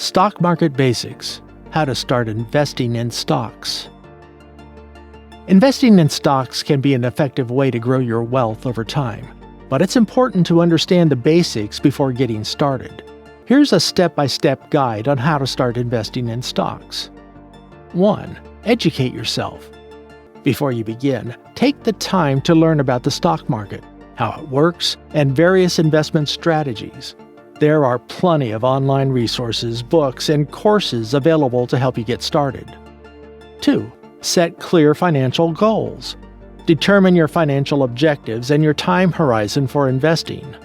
Stock Market Basics: How to Start Investing in Stocks. Investing in stocks can be an effective way to grow your wealth over time, but it's important to understand the basics before getting started. Here's a step-by-step guide on how to start investing in stocks. 1. Educate yourself. Before you begin, take the time to learn about the stock market, how it works, and various investment strategies. There are plenty of online resources, books, and courses available to help you get started. 2. Set clear financial goals. Determine your financial objectives and your time horizon for investing.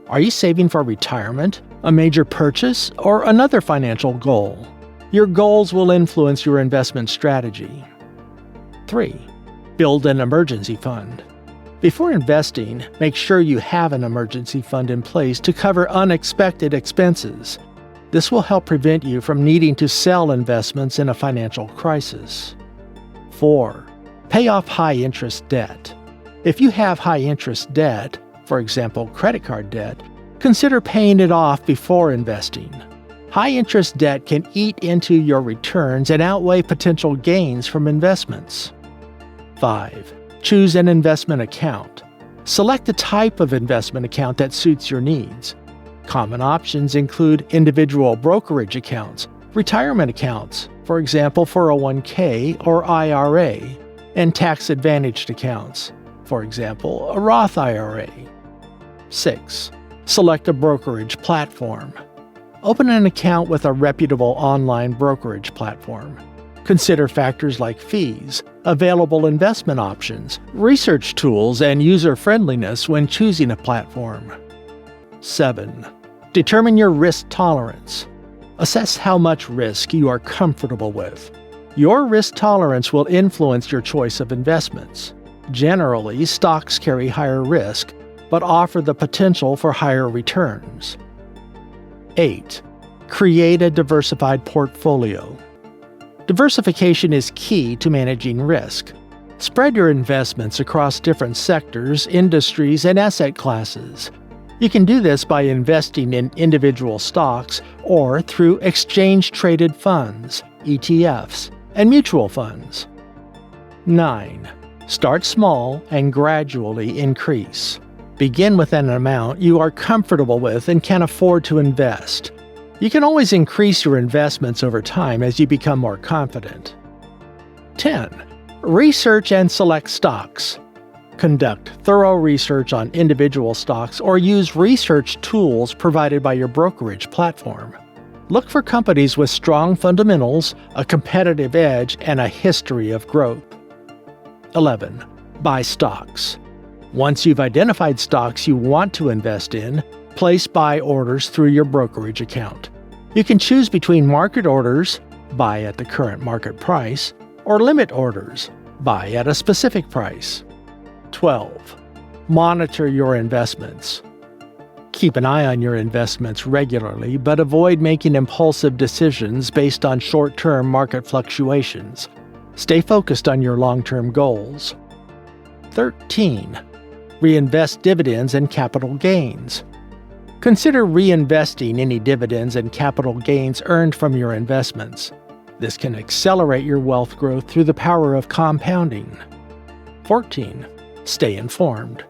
Are you saving for retirement, a major purchase, or another financial goal? Your goals will influence your investment strategy. 3. Build an emergency fund. Before investing, make sure you have an emergency fund in place to cover unexpected expenses. This will help prevent you from needing to sell investments in a financial crisis. 4. Pay off high-interest debt. If you have high-interest debt, for example, credit card debt, consider paying it off before investing. High-interest debt can eat into your returns and outweigh potential gains from investments. 5. Choose an investment account. Select the type of investment account that suits your needs. Common options include individual brokerage accounts, retirement accounts, for example 401k or IRA, and tax-advantaged accounts, for example a Roth IRA. 6. Select a brokerage platform. Open an account with a reputable online brokerage platform. Consider factors like fees, available investment options, research tools, and user-friendliness when choosing a platform. 7. Determine your risk tolerance. Assess how much risk you are comfortable with. Your risk tolerance will influence your choice of investments. Generally, stocks carry higher risk, but offer the potential for higher returns. 8. Create a diversified portfolio. Diversification is key to managing risk. Spread your investments across different sectors, industries, and asset classes. You can do this by investing in individual stocks or through exchange-traded funds, ETFs, and mutual funds. 9. Start small and gradually increase. Begin with an amount you are comfortable with and can afford to invest. You can always increase your investments over time as you become more confident. 10. Research and select stocks. Conduct thorough research on individual stocks or use research tools provided by your brokerage platform. Look for companies with strong fundamentals, a competitive edge, and a history of growth. 11. Buy stocks. Once you've identified stocks you want to invest in, place buy orders through your brokerage account. You can choose between market orders, buy at the current market price, or limit orders, buy at a specific price. 12. Monitor your investments. Keep an eye on your investments regularly, but avoid making impulsive decisions based on short-term market fluctuations. Stay focused on your long-term goals. 13. Reinvest dividends and capital gains. Consider reinvesting any dividends and capital gains earned from your investments. This can accelerate your wealth growth through the power of compounding. 14. Stay informed.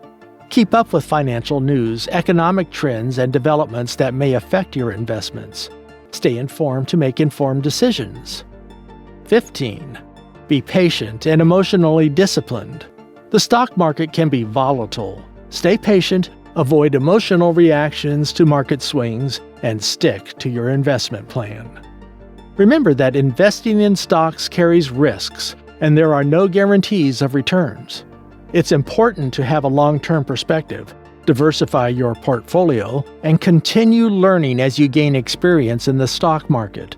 Keep up with financial news, economic trends, and developments that may affect your investments. Stay informed to make informed decisions. 15. Be patient and emotionally disciplined. The stock market can be volatile. Stay patient, avoid emotional reactions to market swings, and stick to your investment plan. Remember that investing in stocks carries risks, and there are no guarantees of returns. It's important to have a long-term perspective, diversify your portfolio, and continue learning as you gain experience in the stock market.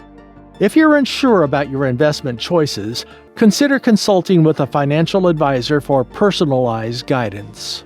If you're unsure about your investment choices, consider consulting with a financial advisor for personalized guidance.